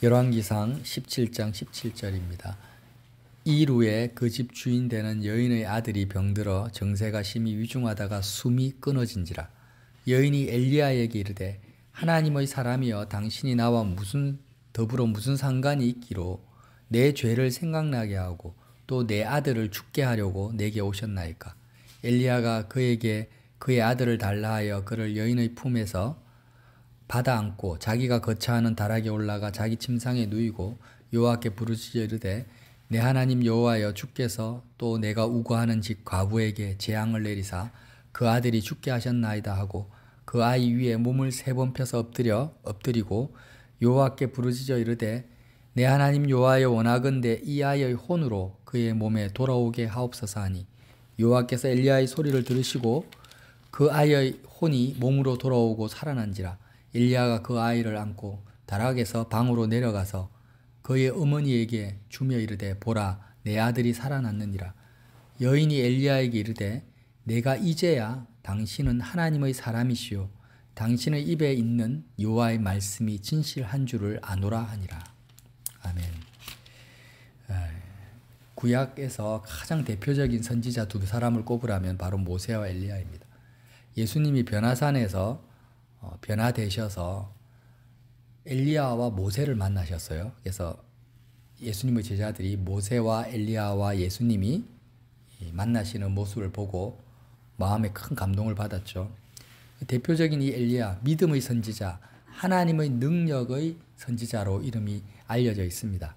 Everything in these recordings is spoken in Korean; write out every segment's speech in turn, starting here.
열왕기상 17장 17절입니다. 이루에 그 집 주인 되는 여인의 아들이 병들어 정세가 심히 위중하다가 숨이 끊어진지라. 여인이 엘리야에게 이르되 하나님의 사람이여 당신이 나와 더불어 무슨 상관이 있기로 내 죄를 생각나게 하고 또 내 아들을 죽게 하려고 내게 오셨나이까. 엘리야가 그에게 그의 아들을 달라 하여 그를 여인의 품에서 받아 안고 자기가 거처하는 다락에 올라가 자기 침상에 누이고 여호와께 부르짖어 이르되 내 하나님 여호와여 주께서 또 내가 우거하는 집 과부에게 재앙을 내리사 그 아들이 죽게 하셨나이다 하고 그 아이 위에 몸을 3번 펴서 엎드리고 여호와께 부르짖어 이르되 내 하나님 여호와여 원하건대 이 아이의 혼으로 그의 몸에 돌아오게 하옵소서 하니 여호와께서 엘리야의 소리를 들으시고 그 아이의 혼이 몸으로 돌아오고 살아난지라. 엘리야가 그 아이를 안고 다락에서 방으로 내려가서 그의 어머니에게 주며 이르되 보라 내 아들이 살아났느니라. 여인이 엘리야에게 이르되 내가 이제야 당신은 하나님의 사람이시요 당신의 입에 있는 여호와의 말씀이 진실한 줄을 아노라 하니라. 아멘. 구약에서 가장 대표적인 선지자 2사람을 꼽으라면 바로 모세와 엘리야입니다. 예수님이 변화산에서 변화되셔서 엘리야와 모세를 만나셨어요. 그래서 예수님의 제자들이 모세와 엘리야와 예수님이 만나시는 모습을 보고 마음에 큰 감동을 받았죠. 대표적인 이 엘리야, 믿음의 선지자, 하나님의 능력의 선지자로 이름이 알려져 있습니다.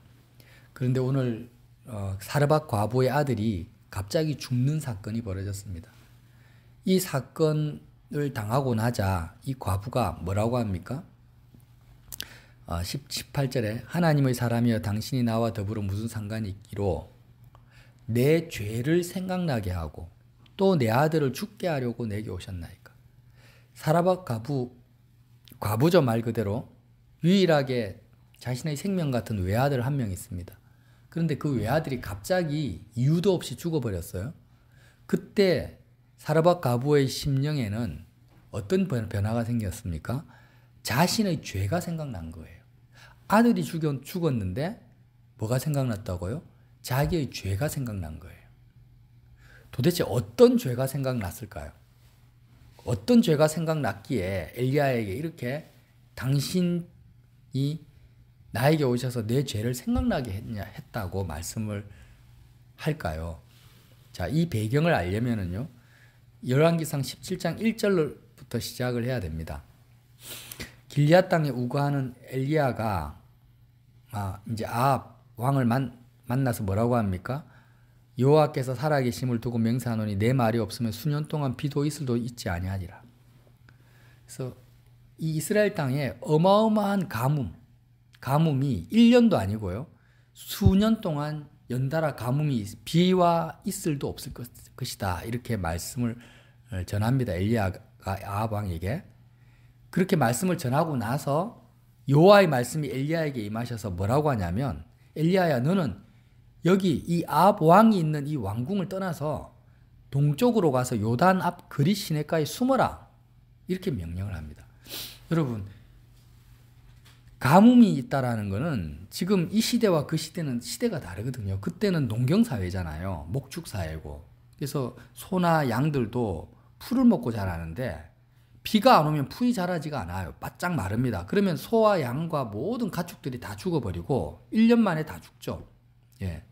그런데 오늘 사르밧 과부의 아들이 갑자기 죽는 사건이 벌어졌습니다. 이 사건을 당하고 나자 이 과부가 뭐라고 합니까? 18절에 하나님의 사람이여 당신이 나와 더불어 무슨 상관이 있기로 내 죄를 생각나게 하고 또 내 아들을 죽게 하려고 내게 오셨나이까. 사르밧 과부죠. 말 그대로 유일하게 자신의 생명 같은 외아들 한 명 있습니다. 그런데 그 외아들이 갑자기 이유도 없이 죽어버렸어요. 그때 사르밧 과부의 심령에는 어떤 변화가 생겼습니까? 자신의 죄가 생각난 거예요. 아들이 죽었는데 뭐가 생각났다고요? 자기의 죄가 생각난 거예요. 도대체 어떤 죄가 생각났을까요? 어떤 죄가 생각났기에 엘리야에게 이렇게 당신이 나에게 오셔서 내 죄를 생각나게 했다고 말씀을 할까요? 자, 이 배경을 알려면은요. 열왕기상 17장 1절부터 시작을 해야 됩니다. 길리앗 땅에 우거하는 엘리야가 이제 아합 왕을 만나서 뭐라고 합니까? 여호와께서 살아계심을 두고 맹세하노니 내 말이 없으면 수년 동안 비도 이슬도 있지 아니하리라. 그래서 이 이스라엘 땅에 어마어마한 가뭄이 1년도 아니고요. 수년 동안 연달아 가뭄이 비와 이슬도 없을 것이다. 이렇게 말씀을 전합니다. 엘리야가 아합 왕에게. 그렇게 말씀을 전하고 나서 여호와의 말씀이 엘리야에게 임하셔서 뭐라고 하냐면 엘리야야 너는 여기 이 아합 왕이 있는 이 왕궁을 떠나서 동쪽으로 가서 요단 앞 그릿 시내가에 숨어라. 이렇게 명령을 합니다. 여러분 가뭄이 있다라는 것은 지금 이 시대와 그 시대는 시대가 다르거든요. 그때는 농경사회잖아요. 목축사회고. 그래서 소나 양들도 풀을 먹고 자라는데 비가 안 오면 풀이 자라지가 않아요. 바짝 마릅니다. 그러면 소와 양과 모든 가축들이 다 죽어버리고 1년 만에 다 죽죠. 예.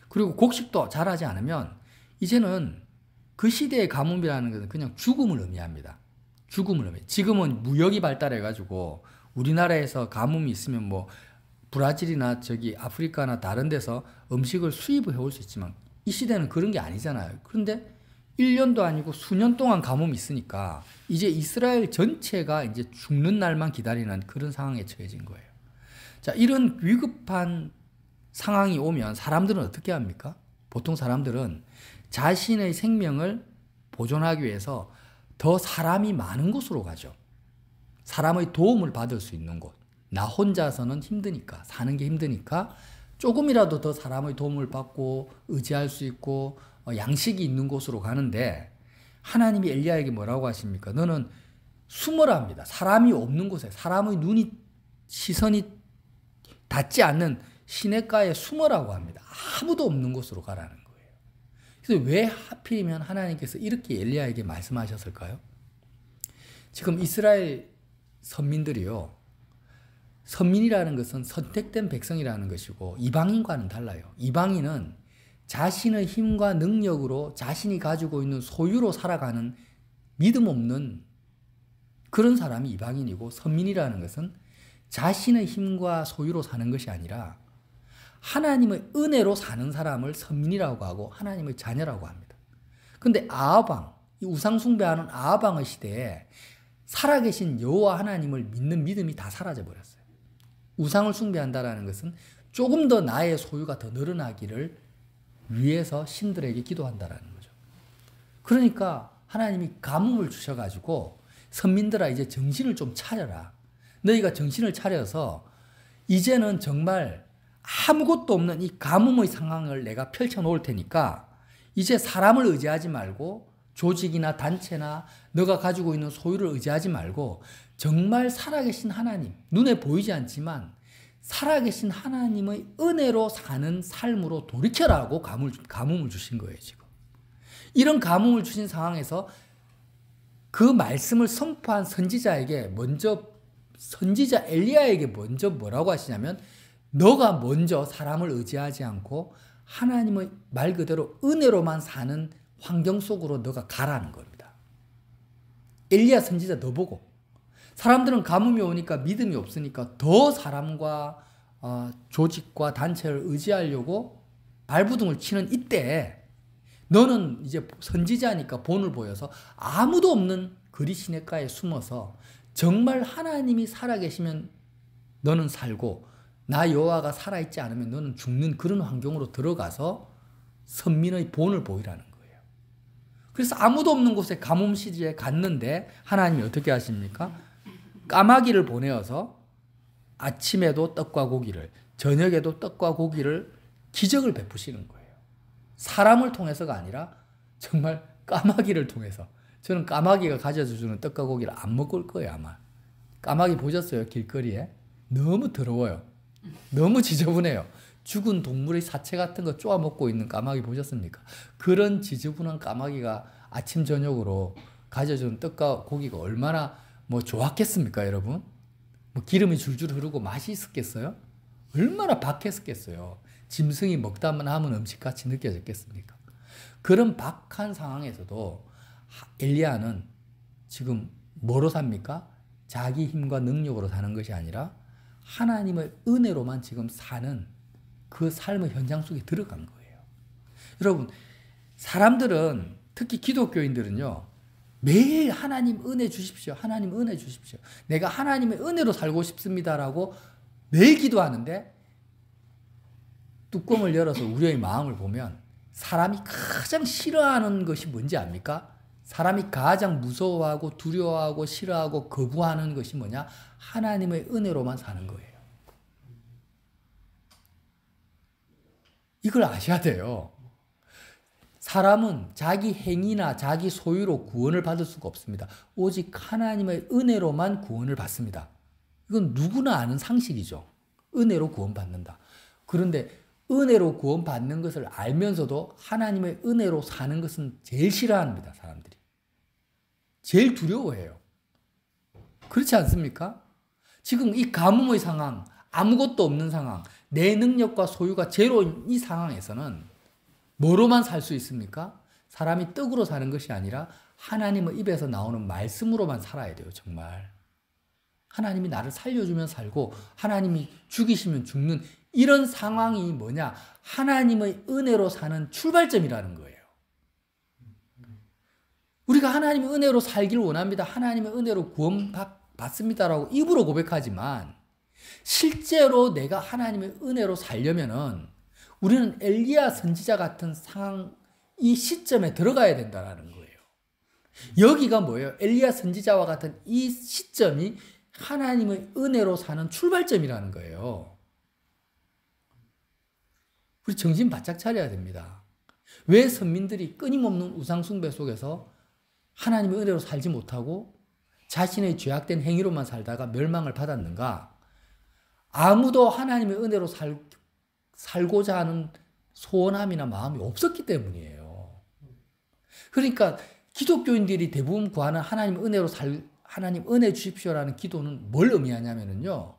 그리고 곡식도 자라지 않으면 이제는 그 시대의 가뭄이라는 것은 그냥 죽음을 의미합니다. 죽음을 의미해요. 지금은 무역이 발달해가지고 우리나라에서 가뭄이 있으면 뭐 브라질이나 아프리카나 다른 데서 음식을 수입을 해올 수 있지만 이 시대는 그런 게 아니잖아요. 그런데 1년도 아니고 수년 동안 가뭄이 있으니까 이제 이스라엘 전체가 이제 죽는 날만 기다리는 그런 상황에 처해진 거예요. 자, 이런 위급한 상황이 오면 사람들은 어떻게 합니까? 보통 사람들은 자신의 생명을 보존하기 위해서 더 사람이 많은 곳으로 가죠. 사람의 도움을 받을 수 있는 곳. 나 혼자서는 힘드니까, 사는 게 힘드니까 조금이라도 더 사람의 도움을 받고 의지할 수 있고 양식이 있는 곳으로 가는데 하나님이 엘리야에게 뭐라고 하십니까? 너는 숨어라 합니다. 사람이 없는 곳에, 사람의 시선이 닿지 않는 시냇가에 숨어라고 합니다. 아무도 없는 곳으로 가라는 거예요. 그래서 왜 하필이면 하나님께서 이렇게 엘리야에게 말씀하셨을까요? 지금 이스라엘 선민들이요. 선민이라는 것은 선택된 백성이라는 것이고 이방인과는 달라요. 이방인은 자신의 힘과 능력으로 자신이 가지고 있는 소유로 살아가는 믿음 없는 그런 사람이 이방인이고, 선민이라는 것은 자신의 힘과 소유로 사는 것이 아니라 하나님의 은혜로 사는 사람을 선민이라고 하고 하나님의 자녀라고 합니다. 그런데 아합왕, 이 우상 숭배하는 아합왕의 시대에 살아계신 여호와 하나님을 믿는 믿음이 다 사라져 버렸어요. 우상을 숭배한다라는 것은 조금 더 나의 소유가 더 늘어나기를 위해서 신들에게 기도한다라는 거죠. 그러니까 하나님이 가뭄을 주셔가지고 선민들아 이제 정신을 좀 차려라. 너희가 정신을 차려서 이제는 정말 아무것도 없는 이 가뭄의 상황을 내가 펼쳐놓을 테니까 이제 사람을 의지하지 말고 조직이나 단체나 너가 가지고 있는 소유를 의지하지 말고 정말 살아계신 하나님, 눈에 보이지 않지만 살아계신 하나님의 은혜로 사는 삶으로 돌이켜라고 가뭄을 주신 거예요, 지금. 이런 가뭄을 주신 상황에서 그 말씀을 선포한 선지자 엘리야에게 먼저 뭐라고 하시냐면 너가 먼저 사람을 의지하지 않고 하나님의 말 그대로 은혜로만 사는 환경 속으로 너가 가라는 겁니다. 엘리야 선지자 너 보고 사람들은 가뭄이 오니까 믿음이 없으니까 더 사람과 조직과 단체를 의지하려고 발부둥을 치는 이때 너는 이제 선지자니까 본을 보여서 아무도 없는 그리 시냇가에 숨어서 정말 하나님이 살아계시면 너는 살고 나 여호와가 살아있지 않으면 너는 죽는 그런 환경으로 들어가서 선민의 본을 보이라는 거예요. 그래서 아무도 없는 곳에 가뭄 시기에 갔는데 하나님이 어떻게 하십니까? 까마귀를 보내어서 아침에도 떡과 고기를, 저녁에도 떡과 고기를 기적을 베푸시는 거예요. 사람을 통해서가 아니라 정말 까마귀를 통해서. 저는 까마귀가 가져다 주는 떡과 고기를 안 먹을 거예요, 아마. 까마귀 보셨어요? 길거리에? 너무 더러워요. 너무 지저분해요. 죽은 동물의 사체 같은 거 쪼아 먹고 있는 까마귀 보셨습니까? 그런 지저분한 까마귀가 아침 저녁으로 가져주는 떡과 고기가 얼마나 좋았겠습니까, 여러분? 기름이 줄줄 흐르고 맛이 있었겠어요? 얼마나 박했었겠어요. 짐승이 먹다만 하면 음식같이 느껴졌겠습니까? 그런 박한 상황에서도 엘리야는 지금 뭐로 삽니까? 자기 힘과 능력으로 사는 것이 아니라 하나님의 은혜로만 지금 사는 그 삶의 현장 속에 들어간 거예요. 여러분, 사람들은 특히 기독교인들은요. 매일 하나님 은혜 주십시오. 하나님 은혜 주십시오. 내가 하나님의 은혜로 살고 싶습니다라고 매일 기도하는데 뚜껑을 열어서 우리의 마음을 보면 사람이 가장 싫어하는 것이 뭔지 압니까? 사람이 가장 무서워하고 두려워하고 싫어하고 거부하는 것이 뭐냐? 하나님의 은혜로만 사는 거예요. 이걸 아셔야 돼요. 사람은 자기 행위나 자기 소유로 구원을 받을 수가 없습니다. 오직 하나님의 은혜로만 구원을 받습니다. 이건 누구나 아는 상식이죠. 은혜로 구원받는다. 그런데 은혜로 구원받는 것을 알면서도 하나님의 은혜로 사는 것은 제일 싫어합니다, 사람들이. 제일 두려워해요. 그렇지 않습니까? 지금 이 가뭄의 상황, 아무것도 없는 상황, 내 능력과 소유가 제로인 이 상황에서는 뭐로만 살 수 있습니까? 사람이 떡으로 사는 것이 아니라 하나님의 입에서 나오는 말씀으로만 살아야 돼요, 정말. 하나님이 나를 살려주면 살고 하나님이 죽이시면 죽는 이런 상황이 뭐냐? 하나님의 은혜로 사는 출발점이라는 거예요. 우리가 하나님의 은혜로 살기를 원합니다. 하나님의 은혜로 구원받습니다라고 입으로 고백하지만 실제로 내가 하나님의 은혜로 살려면은 우리는 엘리야 선지자 같은 상황, 이 시점에 들어가야 된다는 거예요. 여기가 뭐예요? 엘리야 선지자와 같은 이 시점이 하나님의 은혜로 사는 출발점이라는 거예요. 우리 정신 바짝 차려야 됩니다. 왜 선민들이 끊임없는 우상숭배 속에서 하나님의 은혜로 살지 못하고 자신의 죄악된 행위로만 살다가 멸망을 받았는가? 아무도 하나님의 은혜로 살고자 하는 소원함이나 마음이 없었기 때문이에요. 그러니까 기독교인들이 대부분 구하는 하나님 은혜로 하나님 은혜 주십시오라는 기도는 뭘 의미하냐면요.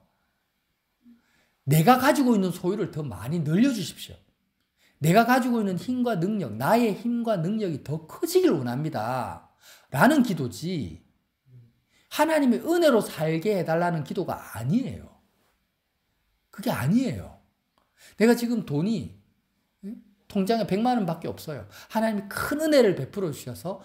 내가 가지고 있는 소유를 더 많이 늘려주십시오. 내가 가지고 있는 힘과 능력, 나의 힘과 능력이 더 커지길 원합니다. 라는 기도지, 하나님의 은혜로 살게 해달라는 기도가 아니에요. 그게 아니에요. 내가 지금 돈이 통장에 100만 원밖에 없어요. 하나님이 큰 은혜를 베풀어 주셔서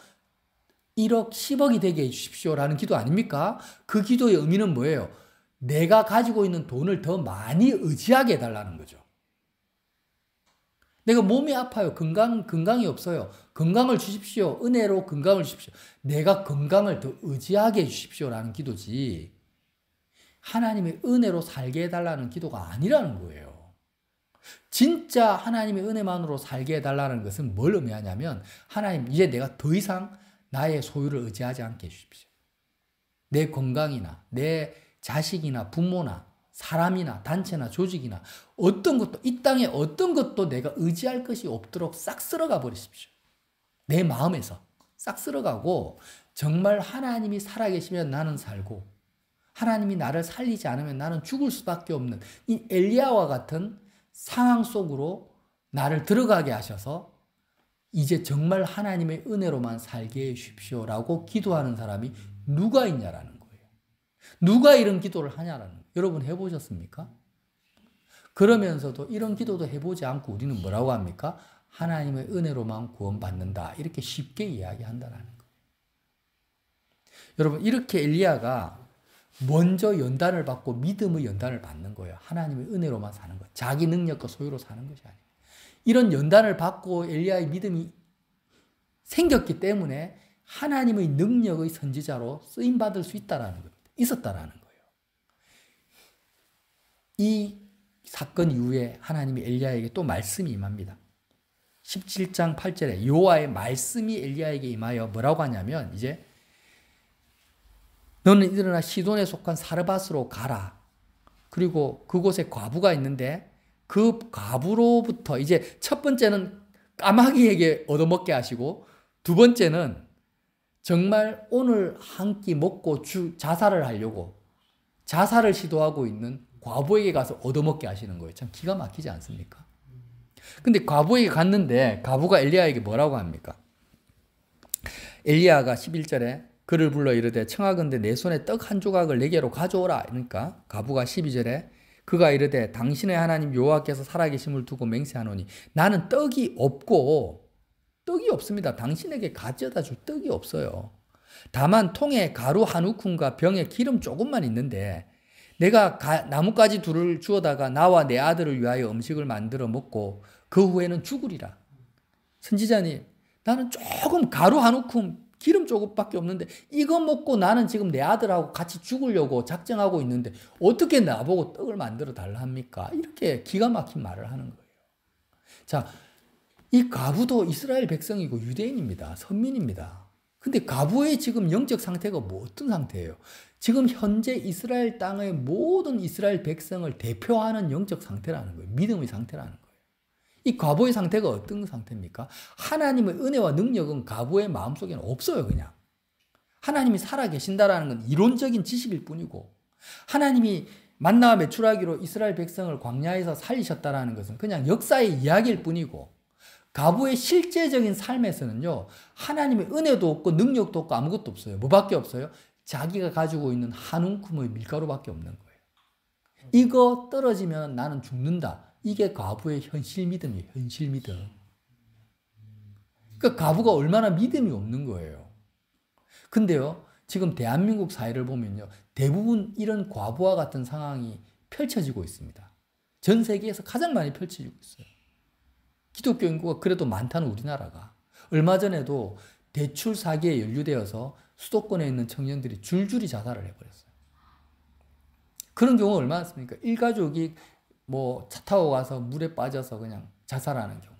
1억, 10억이 되게 해주십시오라는 기도 아닙니까? 그 기도의 의미는 뭐예요? 내가 가지고 있는 돈을 더 많이 의지하게 해달라는 거죠. 내가 몸이 아파요. 건강이 없어요. 건강을 주십시오. 은혜로 건강을 주십시오. 내가 건강을 더 의지하게 해주십시오라는 기도지, 하나님의 은혜로 살게 해달라는 기도가 아니라는 거예요. 진짜 하나님의 은혜만으로 살게 해달라는 것은 뭘 의미하냐면, 하나님, 이제 내가 더 이상 나의 소유를 의지하지 않게 해주십시오. 내 건강이나 내 자식이나 부모나 사람이나 단체나 조직이나 어떤 것도, 이 땅에 어떤 것도 내가 의지할 것이 없도록 싹 쓸어가 버리십시오. 내 마음에서 싹 쓸어가고, 정말 하나님이 살아계시면 나는 살고, 하나님이 나를 살리지 않으면 나는 죽을 수밖에 없는 이 엘리야와 같은 상황 속으로 나를 들어가게 하셔서 이제 정말 하나님의 은혜로만 살게 해 주십시오라고 기도하는 사람이 누가 있냐라는 거예요. 누가 이런 기도를 하냐라는 거예요. 여러분 해보셨습니까? 그러면서도 이런 기도도 해보지 않고 우리는 뭐라고 합니까? 하나님의 은혜로만 구원받는다, 이렇게 쉽게 이야기한다는 거예요. 여러분, 이렇게 엘리야가 먼저 연단을 받고 믿음의 연단을 받는 거예요. 하나님의 은혜로만 사는 거예요. 자기 능력과 소유로 사는 것이 아니에요. 이런 연단을 받고 엘리야의 믿음이 생겼기 때문에 하나님의 능력의 선지자로 쓰임받을 수 있다라는 겁니다. 있었다라는 거예요. 이 사건 이후에 하나님이 엘리야에게 또 말씀이 임합니다. 17장 8절에 여호와의 말씀이 엘리야에게 임하여 뭐라고 하냐면, 이제 너는 일어나 시돈에 속한 사르밧으로 가라. 그리고 그곳에 과부가 있는데 그 과부로부터, 이제 첫 번째는 까마귀에게 얻어먹게 하시고, 두 번째는 정말 오늘 한 끼 먹고 자살을 하려고 자살을 시도하고 있는 과부에게 가서 얻어먹게 하시는 거예요. 참 기가 막히지 않습니까? 근데 과부에게 갔는데 과부가 엘리야에게 뭐라고 합니까? 엘리야가 11절에 그를 불러 이르되 청하건대 내 손에 떡 한 조각을 내게로 가져오라. 그러니까 과부가 12절에 그가 이르되 당신의 하나님 여호와께서 살아계심을 두고 맹세하노니 나는 떡이 없습니다. 당신에게 가져다 줄 떡이 없어요. 다만 통에 가루 한 우큼과 병에 기름 조금만 있는데 내가 나뭇가지 둘을 주워다가 나와 내 아들을 위하여 음식을 만들어 먹고 그 후에는 죽으리라. 선지자님, 나는 조금 가루 한 우큼 기름 조금밖에 없는데 이거 먹고 나는 지금 내 아들하고 같이 죽으려고 작정하고 있는데 어떻게 나보고 떡을 만들어 달라 합니까? 이렇게 기가 막힌 말을 하는 거예요. 자, 이 과부도 이스라엘 백성이고 유대인입니다. 선민입니다. 근데 과부의 지금 영적 상태가 뭐 어떤 상태예요? 지금 현재 이스라엘 땅의 모든 이스라엘 백성을 대표하는 영적 상태라는 거예요. 믿음의 상태라는 거예요. 이 과부의 상태가 어떤 상태입니까? 하나님의 은혜와 능력은 과부의 마음속에는 없어요. 그냥 하나님이 살아계신다라는 건 이론적인 지식일 뿐이고, 하나님이 만나와 메추라기로 이스라엘 백성을 광야에서 살리셨다라는 것은 그냥 역사의 이야기일 뿐이고, 과부의 실제적인 삶에서는요, 하나님의 은혜도 없고 능력도 없고 아무것도 없어요. 뭐밖에 없어요? 자기가 가지고 있는 한 움큼의 밀가루밖에 없는 거예요. 이거 떨어지면 나는 죽는다. 이게 과부의 현실 믿음이에요. 현실 믿음. 그러니까 과부가 얼마나 믿음이 없는 거예요. 근데요, 지금 대한민국 사회를 보면요, 대부분 이런 과부와 같은 상황이 펼쳐지고 있습니다. 전 세계에서 가장 많이 펼쳐지고 있어요. 기독교 인구가 그래도 많다는 우리나라가 얼마 전에도 대출 사기에 연루되어서 수도권에 있는 청년들이 줄줄이 자살을 해버렸어요. 그런 경우가 얼마나 많습니까? 일가족이 뭐 차 타고 가서 물에 빠져서 그냥 자살하는 경우.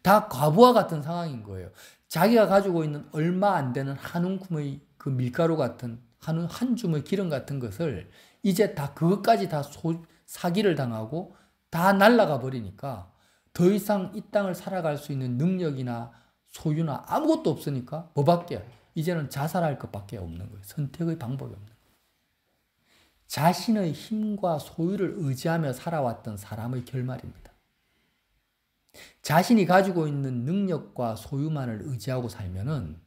다 과부와 같은 상황인 거예요. 자기가 가지고 있는 얼마 안 되는 한 움큼의 그 밀가루 같은 한 줌의 기름 같은 것을 이제 다 그것까지 다 사기를 당하고 다 날아가 버리니까 더 이상 이 땅을 살아갈 수 있는 능력이나 소유나 아무것도 없으니까 뭐밖에 이제는 자살할 것밖에 없는 거예요. 선택의 방법이 없는 거예요. 자신의 힘과 소유를 의지하며 살아왔던 사람의 결말입니다. 자신이 가지고 있는 능력과 소유만을 의지하고 살면은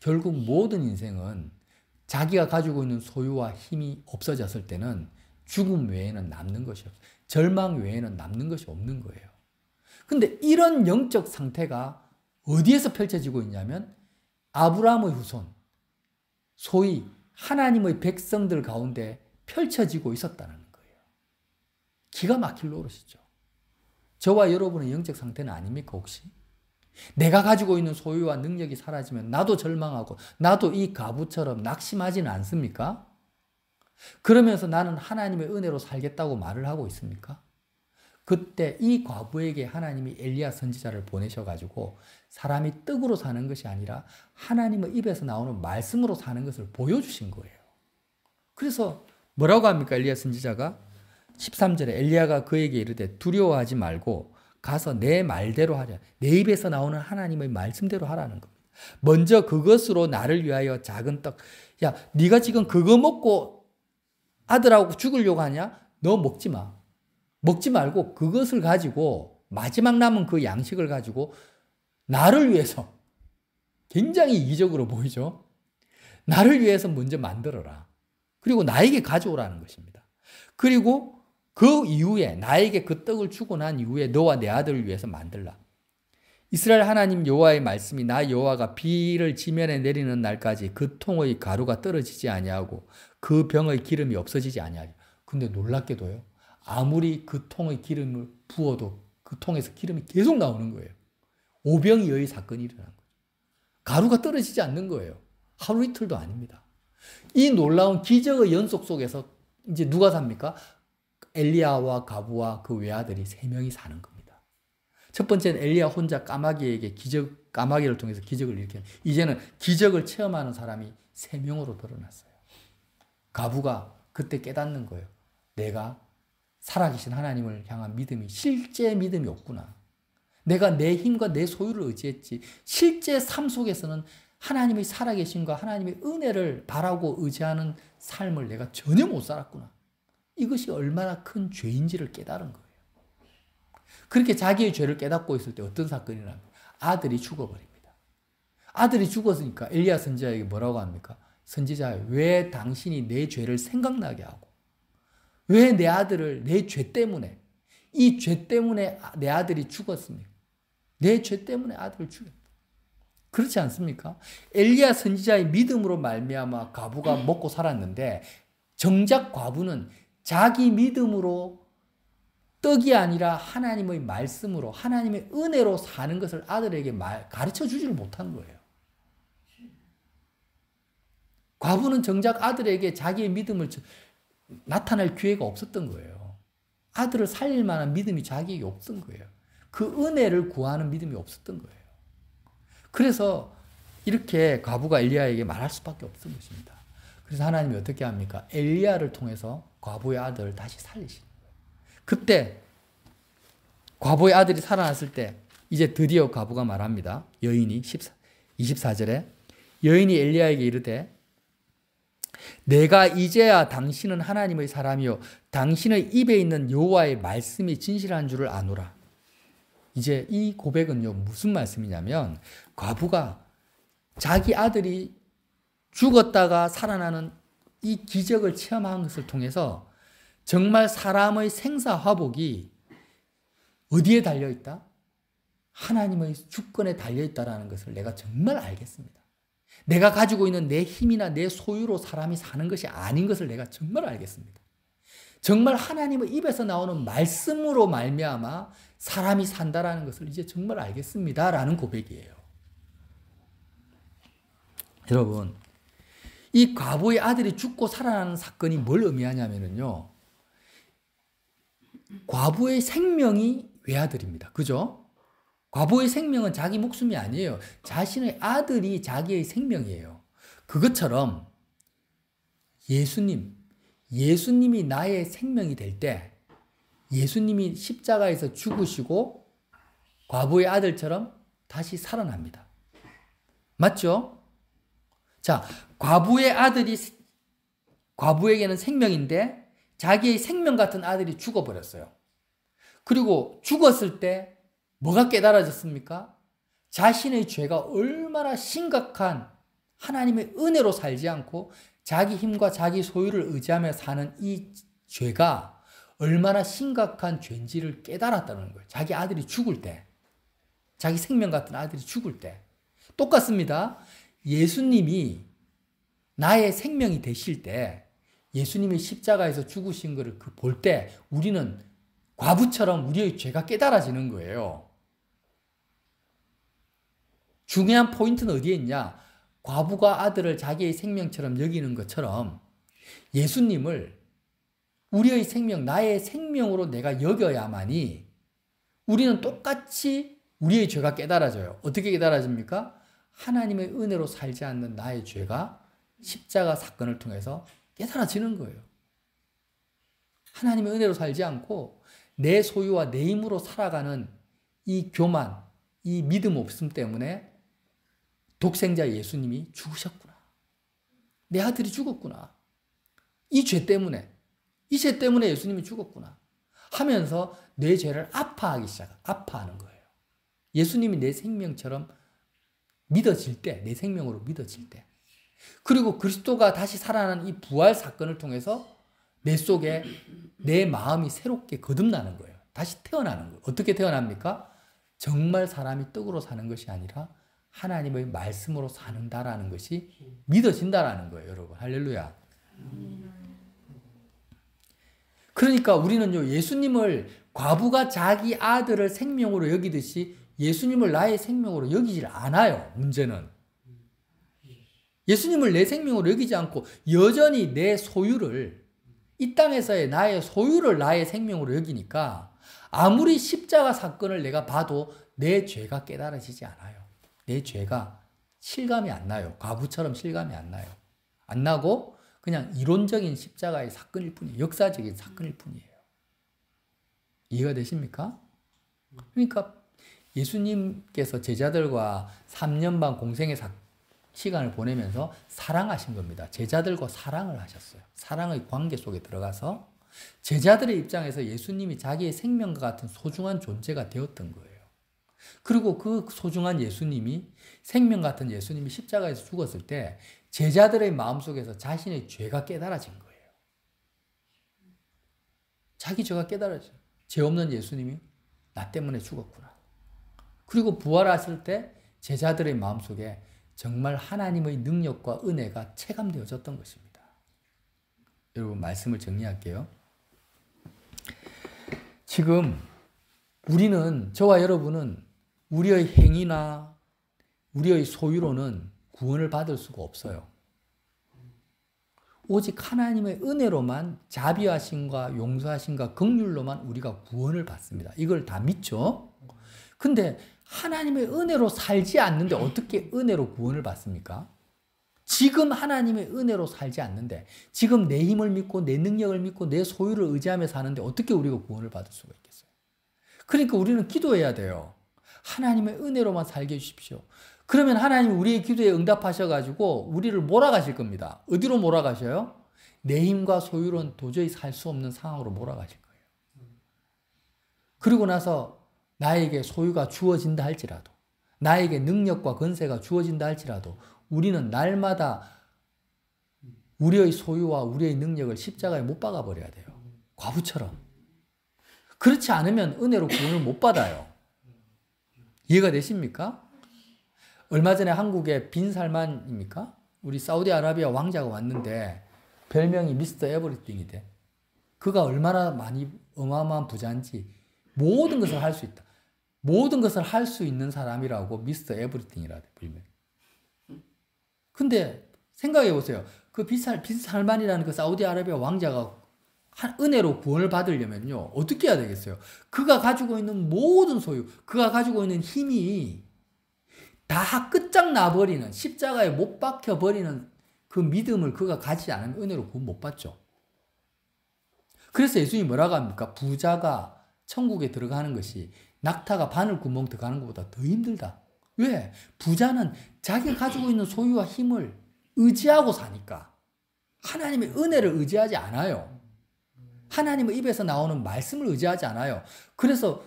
결국 모든 인생은 자기가 가지고 있는 소유와 힘이 없어졌을 때는 죽음 외에는 남는 것이 없어요. 절망 외에는 남는 것이 없는 거예요. 근데 이런 영적 상태가 어디에서 펼쳐지고 있냐면 아브라함의 후손, 소위 하나님의 백성들 가운데 펼쳐지고 있었다는 거예요. 기가 막힐 노릇이죠. 저와 여러분의 영적 상태는 아닙니까 혹시? 내가 가지고 있는 소유와 능력이 사라지면 나도 절망하고 나도 이 과부처럼 낙심하지는 않습니까? 그러면서 나는 하나님의 은혜로 살겠다고 말을 하고 있습니까? 그때 이 과부에게 하나님이 엘리야 선지자를 보내셔가지고 사람이 떡으로 사는 것이 아니라 하나님의 입에서 나오는 말씀으로 사는 것을 보여주신 거예요. 그래서 뭐라고 합니까? 엘리야 선지자가 13절에 엘리야가 그에게 이르되 두려워하지 말고 가서 내 말대로 하라. 내 입에서 나오는 하나님의 말씀대로 하라는 겁니다. 먼저 그것으로 나를 위하여 작은 떡. 야, 네가 지금 그거 먹고 아들하고 죽으려고 하냐? 너 먹지 마. 먹지 말고 그것을 가지고 마지막 남은 그 양식을 가지고 나를 위해서 굉장히 이기적으로 보이죠? 나를 위해서 먼저 만들어라. 그리고 나에게 가져오라는 것입니다. 그리고 그 이후에 나에게 그 떡을 주고 난 이후에 너와 내 아들을 위해서 만들라. 이스라엘 하나님 여호와의 말씀이 나 여호와가 비를 지면에 내리는 날까지 그 통의 가루가 떨어지지 아니하고 그 병의 기름이 없어지지 아니하리라. 근데 놀랍게도요. 아무리 그 통의 기름을 부어도 그 통에서 기름이 계속 나오는 거예요. 오병이어의 사건이 일어난 거죠. 가루가 떨어지지 않는 거예요. 하루 이틀도 아닙니다. 이 놀라운 기적의 연속 속에서 이제 누가 삽니까? 엘리야와 가부와 그 외아들이 3명이 사는 겁니다. 첫 번째는 엘리야 혼자 까마귀에게 까마귀를 통해서 기적을 일으키는, 이제는 기적을 체험하는 사람이 3명으로 드러났어요. 가부가 그때 깨닫는 거예요. 내가 살아계신 하나님을 향한 믿음이 실제 믿음이 없구나. 내가 내 힘과 내 소유를 의지했지. 실제 삶 속에서는 하나님의 살아계심과 하나님의 은혜를 바라고 의지하는 삶을 내가 전혀 못 살았구나. 이것이 얼마나 큰 죄인지를 깨달은 거예요. 그렇게 자기의 죄를 깨닫고 있을 때 어떤 사건이 일어납니까? 아들이 죽어버립니다. 아들이 죽었으니까 엘리야 선지자에게 뭐라고 합니까? 선지자야, 왜 당신이 내 죄를 생각나게 하고 왜 내 아들을 내 죄 때문에 이 죄 때문에 내 아들이 죽었습니까? 내 죄 때문에 아들을 죽였다. 그렇지 않습니까? 엘리야 선지자의 믿음으로 말미암아 과부가 먹고 살았는데 정작 과부는 자기 믿음으로 떡이 아니라 하나님의 말씀으로 하나님의 은혜로 사는 것을 아들에게 가르쳐 주지를 못한 거예요. 과부는 정작 아들에게 자기의 믿음을 나타낼 기회가 없었던 거예요. 아들을 살릴 만한 믿음이 자기에게 없던 거예요. 그 은혜를 구하는 믿음이 없었던 거예요. 그래서 이렇게 과부가 엘리야에게 말할 수밖에 없던 것입니다. 그래서 하나님이 어떻게 합니까? 엘리야를 통해서 과부의 아들을 다시 살리시는 거예요. 그때 과부의 아들이 살아났을 때 이제 드디어 과부가 말합니다. 여인이 24절에 여인이 엘리야에게 이르되 내가 이제야 당신은 하나님의 사람이요 당신의 입에 있는 여호와의 말씀이 진실한 줄을 아노라. 이제 이 고백은요 무슨 말씀이냐면 과부가 자기 아들이 죽었다가 살아나는 이 기적을 체험한 것을 통해서 정말 사람의 생사화복이 어디에 달려있다? 하나님의 주권에 달려있다는 것을 내가 정말 알겠습니다. 내가 가지고 있는 내 힘이나 내 소유로 사람이 사는 것이 아닌 것을 내가 정말 알겠습니다. 정말 하나님의 입에서 나오는 말씀으로 말미암아 사람이 산다라는 것을 이제 정말 알겠습니다라는 고백이에요. 여러분, 이 과부의 아들이 죽고 살아나는 사건이 뭘 의미하냐면요. 과부의 생명이 외아들입니다. 그죠? 과부의 생명은 자기 목숨이 아니에요. 자신의 아들이 자기의 생명이에요. 그것처럼 예수님이 나의 생명이 될 때 예수님이 십자가에서 죽으시고 과부의 아들처럼 다시 살아납니다. 맞죠? 자, 과부에게는 생명인데 자기의 생명 같은 아들이 죽어버렸어요. 그리고 죽었을 때 뭐가 깨달아졌습니까? 자신의 죄가 얼마나 심각한 하나님의 은혜로 살지 않고 자기 힘과 자기 소유를 의지하며 사는 이 죄가 얼마나 심각한 죄인지를 깨달았다는 거예요. 자기 아들이 죽을 때, 자기 생명 같은 아들이 죽을 때. 똑같습니다. 예수님이 나의 생명이 되실 때, 예수님이 십자가에서 죽으신 것을 볼 때 우리는 과부처럼 우리의 죄가 깨달아지는 거예요. 중요한 포인트는 어디에 있냐? 과부가 아들을 자기의 생명처럼 여기는 것처럼 예수님을 우리의 생명, 나의 생명으로 내가 여겨야만이 우리는 똑같이 우리의 죄가 깨달아져요. 어떻게 깨달아집니까? 하나님의 은혜로 살지 않는 나의 죄가 십자가 사건을 통해서 깨달아지는 거예요. 하나님의 은혜로 살지 않고 내 소유와 내 힘으로 살아가는 이 교만, 이 믿음 없음 때문에 독생자 예수님이 죽으셨구나. 내 아들이 죽었구나. 이 죄 때문에 예수님이 죽었구나. 하면서 내 죄를 아파하는 거예요. 예수님이 내 생명처럼 믿어질 때, 내 생명으로 믿어질 때. 그리고 그리스도가 다시 살아나는 이 부활 사건을 통해서 내 속에 내 마음이 새롭게 거듭나는 거예요. 다시 태어나는 거예요. 어떻게 태어납니까? 정말 사람이 떡으로 사는 것이 아니라 하나님의 말씀으로 사는다라는 것이 믿어진다라는 거예요, 여러분. 할렐루야. 그러니까 우리는요, 예수님을 과부가 자기 아들을 생명으로 여기듯이 예수님을 나의 생명으로 여기질 않아요, 문제는. 예수님을 내 생명으로 여기지 않고 여전히 내 소유를, 이 땅에서의 나의 소유를 나의 생명으로 여기니까 아무리 십자가 사건을 내가 봐도 내 죄가 깨달아지지 않아요. 내 죄가 실감이 안 나요. 과부처럼 실감이 안 나요. 안 나고 그냥 이론적인 십자가의 사건일 뿐이에요. 역사적인 사건일 뿐이에요. 이해가 되십니까? 그러니까 예수님께서 제자들과 3년 반 공생의 시간을 보내면서 사랑하신 겁니다. 제자들과 사랑을 하셨어요. 사랑의 관계 속에 들어가서 제자들의 입장에서 예수님이 자기의 생명과 같은 소중한 존재가 되었던 거예요. 그리고 그 소중한 예수님이, 생명 같은 예수님이 십자가에서 죽었을 때 제자들의 마음속에서 자신의 죄가 깨달아진 거예요. 자기 죄가 깨달아져요. 죄 없는 예수님이 나 때문에 죽었구나. 그리고 부활하실 때 제자들의 마음속에 정말 하나님의 능력과 은혜가 체감되어졌던 것입니다. 여러분, 말씀을 정리할게요. 지금 우리는, 저와 여러분은 우리의 행위나 우리의 소유로는 구원을 받을 수가 없어요. 오직 하나님의 은혜로만, 자비하심과 용서하심과 긍휼로만 우리가 구원을 받습니다. 이걸 다 믿죠? 근데 하나님의 은혜로 살지 않는데 어떻게 은혜로 구원을 받습니까? 지금 하나님의 은혜로 살지 않는데, 지금 내 힘을 믿고 내 능력을 믿고 내 소유를 의지하며 사는데 어떻게 우리가 구원을 받을 수가 있겠어요? 그러니까 우리는 기도해야 돼요. 하나님의 은혜로만 살게 해주십시오. 그러면 하나님이 우리의 기도에 응답하셔가지고 우리를 몰아가실 겁니다. 어디로 몰아가셔요? 내 힘과 소유로는 도저히 살 수 없는 상황으로 몰아가실 거예요. 그리고 나서 나에게 소유가 주어진다 할지라도, 나에게 능력과 권세가 주어진다 할지라도 우리는 날마다 우리의 소유와 우리의 능력을 십자가에 못 박아버려야 돼요. 과부처럼. 그렇지 않으면 은혜로 구원을 못 받아요. 이해가 되십니까? 얼마 전에 한국에 빈 살만입니까? 우리 사우디아라비아 왕자가 왔는데 별명이 미스터 에브리띵이대. 그가 얼마나 많이 어마어마한 부자인지 모든 것을 할 수 있다. 모든 것을 할 수 있는 사람이라고 미스터 에브리띵이라대, 별명. 근데 생각해 보세요. 그 빈 살만이라는 그 사우디아라비아 왕자가 은혜로 구원을 받으려면요, 어떻게 해야 되겠어요? 그가 가지고 있는 모든 소유, 그가 가지고 있는 힘이 다 끝장나버리는, 십자가에 못 박혀버리는 그 믿음을 그가 가지지 않으면 은혜로 구원 못 받죠. 그래서 예수님이 뭐라고 합니까? 부자가 천국에 들어가는 것이 낙타가 바늘구멍 들어가는 것보다 더 힘들다. 왜? 부자는 자기가 가지고 있는 소유와 힘을 의지하고 사니까. 하나님의 은혜를 의지하지 않아요. 하나님의 입에서 나오는 말씀을 의지하지 않아요. 그래서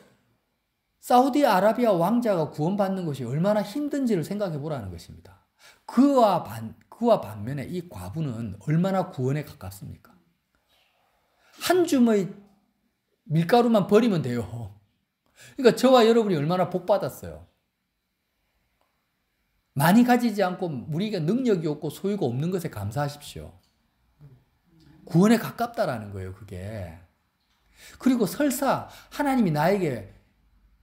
사우디아라비아 왕자가 구원받는 것이 얼마나 힘든지를 생각해 보라는 것입니다. 그와 반면에 이 과부는 얼마나 구원에 가깝습니까? 한 줌의 밀가루만 버리면 돼요. 그러니까 저와 여러분이 얼마나 복 받았어요. 많이 가지지 않고 우리가 능력이 없고 소유가 없는 것에 감사하십시오. 구원에 가깝다라는 거예요, 그게. 그리고 설사 하나님이 나에게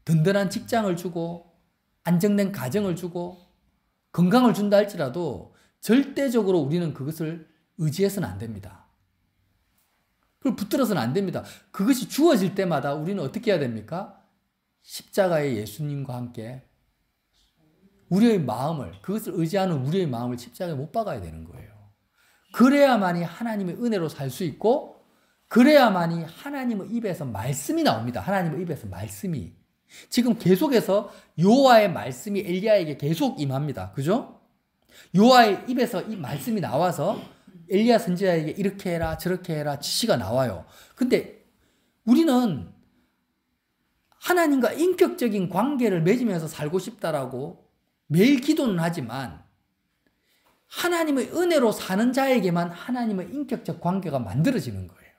든든한 직장을 주고 안정된 가정을 주고 건강을 준다 할지라도 절대적으로 우리는 그것을 의지해서는 안 됩니다. 그걸 붙들어서는 안 됩니다. 그것이 주어질 때마다 우리는 어떻게 해야 됩니까? 십자가의 예수님과 함께 우리의 마음을, 그것을 의지하는 우리의 마음을 십자가에 못 박아야 되는 거예요. 그래야만이 하나님의 은혜로 살 수 있고, 그래야만이 하나님의 입에서 말씀이 나옵니다. 하나님의 입에서 말씀이. 지금 계속해서 여호와의 말씀이 엘리야에게 계속 임합니다. 그죠? 여호와의 입에서 이 말씀이 나와서 엘리야 선지자에게 이렇게 해라 저렇게 해라 지시가 나와요. 근데 우리는 하나님과 인격적인 관계를 맺으면서 살고 싶다라고 매일 기도는 하지만 하나님의 은혜로 사는 자에게만 하나님의 인격적 관계가 만들어지는 거예요.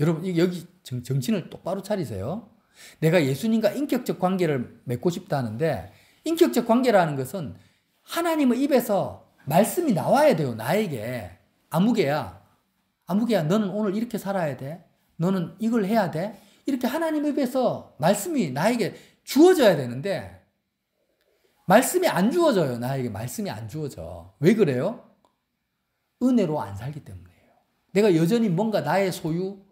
여러분 여기 정신을 똑바로 차리세요. 내가 예수님과 인격적 관계를 맺고 싶다는데 인격적 관계라는 것은 하나님의 입에서 말씀이 나와야 돼요. 나에게. 아무개야 너는 오늘 이렇게 살아야 돼. 너는 이걸 해야 돼. 이렇게 하나님 입에서 말씀이 나에게 주어져야 되는데 말씀이 안 주어져요. 나에게 말씀이 안 주어져. 왜 그래요? 은혜로 안 살기 때문이에요. 내가 여전히 뭔가 나의 소유,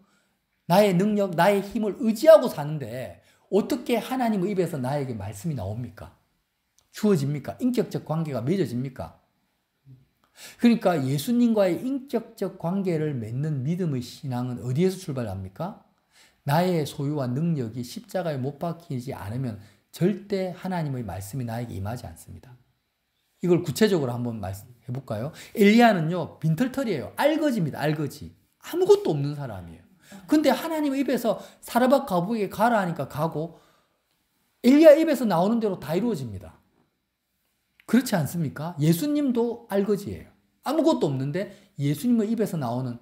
나의 능력, 나의 힘을 의지하고 사는데 어떻게 하나님의 입에서 나에게 말씀이 나옵니까? 주어집니까? 인격적 관계가 맺어집니까? 그러니까 예수님과의 인격적 관계를 맺는 믿음의 신앙은 어디에서 출발합니까? 나의 소유와 능력이 십자가에 못 박히지 않으면 절대 하나님의 말씀이 나에게 임하지 않습니다. 이걸 구체적으로 한번 말씀해 볼까요? 엘리야는요, 빈털털이에요. 알거지입니다. 알거지. 아무것도 없는 사람이에요. 근데 하나님의 입에서 사르밧 과부에게 가라 하니까 가고 엘리야 입에서 나오는 대로 다 이루어집니다. 그렇지 않습니까? 예수님도 알거지예요. 아무것도 없는데 예수님의 입에서 나오는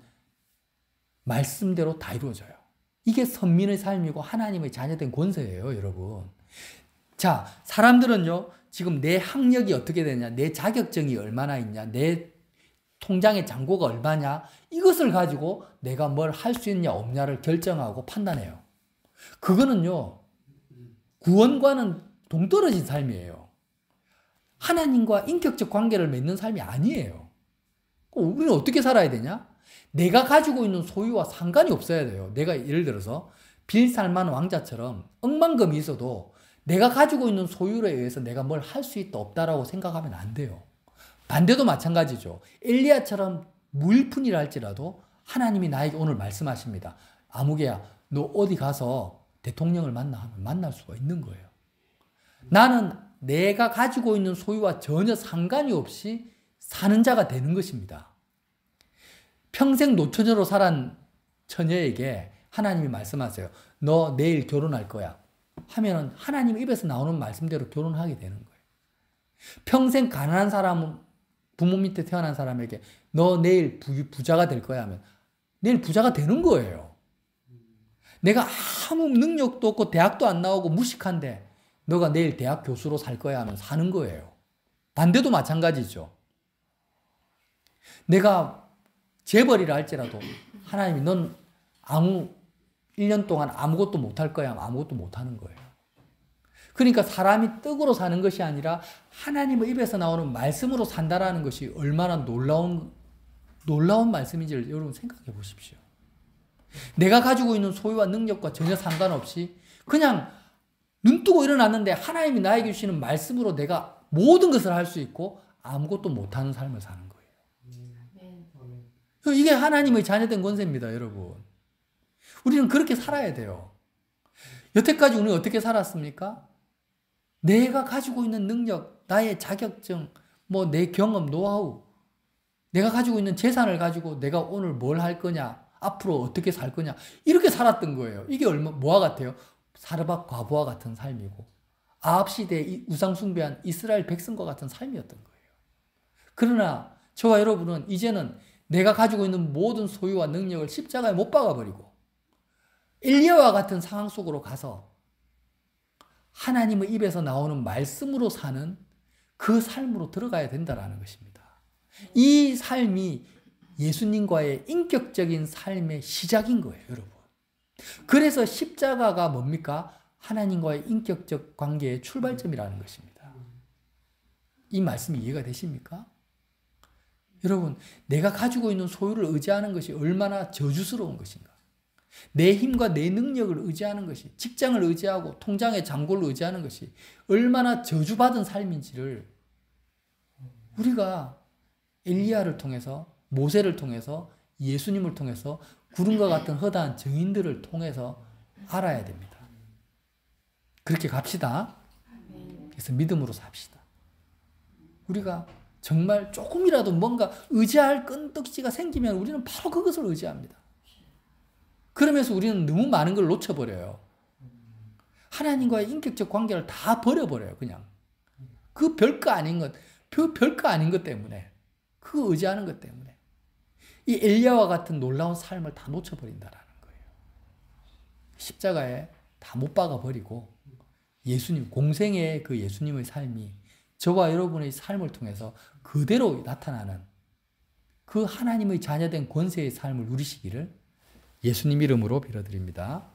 말씀대로 다 이루어져요. 이게 선민의 삶이고 하나님의 자녀된 권세예요, 여러분. 자, 사람들은요, 지금 내 학력이 어떻게 되냐, 내 자격증이 얼마나 있냐, 내 통장의 잔고가 얼마냐, 이것을 가지고 내가 뭘 할 수 있냐, 없냐를 결정하고 판단해요. 그거는요, 구원과는 동떨어진 삶이에요. 하나님과 인격적 관계를 맺는 삶이 아니에요. 우리는 어떻게 살아야 되냐? 내가 가지고 있는 소유와 상관이 없어야 돼요. 내가 예를 들어서 빌살만 왕자처럼 억만금이 있어도 내가 가지고 있는 소유에 의해서 내가 뭘 할 수 있다 없다라고 생각하면 안 돼요. 반대도 마찬가지죠. 엘리야처럼 무일푼이라 할지라도 하나님이 나에게 오늘 말씀하십니다. 아무개야, 너 어디 가서 대통령을 만나 하면 만날 수가 있는 거예요. 나는 내가 가지고 있는 소유와 전혀 상관이 없이 사는 자가 되는 것입니다. 평생 노처녀로 살한 처녀에게 하나님이 말씀하세요. 너 내일 결혼할 거야. 하면은 하나님 입에서 나오는 말씀대로 결혼하게 되는 거예요. 평생 가난한 사람은 부모 밑에 태어난 사람에게 너 내일 부자가 될 거야 하면 내일 부자가 되는 거예요. 내가 아무 능력도 없고 대학도 안 나오고 무식한데 너가 내일 대학 교수로 살 거야 하면 사는 거예요. 반대도 마찬가지죠. 내가 재벌이라 할지라도 하나님이 넌 1년 동안 아무것도 못할 거야 하면 아무것도 못하는 거예요. 그러니까 사람이 떡으로 사는 것이 아니라 하나님의 입에서 나오는 말씀으로 산다라는 것이 얼마나 놀라운 말씀인지를 여러분 생각해 보십시오. 내가 가지고 있는 소유와 능력과 전혀 상관없이 그냥 눈 뜨고 일어났는데 하나님이 나에게 주시는 말씀으로 내가 모든 것을 할 수 있고 아무것도 못하는 삶을 사는 거예요. 이게 하나님의 자녀된 권세입니다, 여러분. 우리는 그렇게 살아야 돼요. 여태까지 우리는 어떻게 살았습니까? 내가 가지고 있는 능력, 나의 자격증, 뭐 내 경험, 노하우, 내가 가지고 있는 재산을 가지고 내가 오늘 뭘 할 거냐, 앞으로 어떻게 살 거냐, 이렇게 살았던 거예요. 이게 뭐와 같아요? 사르밧 과부와 같은 삶이고 아합 시대에 우상 숭배한 이스라엘 백성과 같은 삶이었던 거예요. 그러나 저와 여러분은 이제는 내가 가지고 있는 모든 소유와 능력을 십자가에 못 박아버리고 엘리야와 같은 상황 속으로 가서 하나님의 입에서 나오는 말씀으로 사는 그 삶으로 들어가야 된다는 것입니다. 이 삶이 예수님과의 인격적인 삶의 시작인 거예요, 여러분. 그래서 십자가가 뭡니까? 하나님과의 인격적 관계의 출발점이라는 것입니다. 이 말씀이 이해가 되십니까? 여러분, 내가 가지고 있는 소유를 의지하는 것이 얼마나 저주스러운 것인가. 내 힘과 내 능력을 의지하는 것이, 직장을 의지하고 통장의 잔고를 의지하는 것이 얼마나 저주받은 삶인지를 우리가 엘리야를 통해서, 모세를 통해서, 예수님을 통해서, 구름과 같은 허다한 증인들을 통해서 알아야 됩니다. 그렇게 갑시다. 그래서 믿음으로 삽시다. 우리가 정말 조금이라도 뭔가 의지할 끈덕지가 생기면 우리는 바로 그것을 의지합니다. 그러면서 우리는 너무 많은 걸 놓쳐버려요. 하나님과의 인격적 관계를 다 버려버려요, 그냥. 그 별거 아닌 것, 별거 아닌 것 때문에. 그거 의지하는 것 때문에. 이 엘리야와 같은 놀라운 삶을 다 놓쳐버린다라는 거예요. 십자가에 다 못 박아버리고 예수님, 공생의 그 예수님의 삶이 저와 여러분의 삶을 통해서 그대로 나타나는 그 하나님의 자녀된 권세의 삶을 누리시기를 예수님 이름으로 빌어드립니다.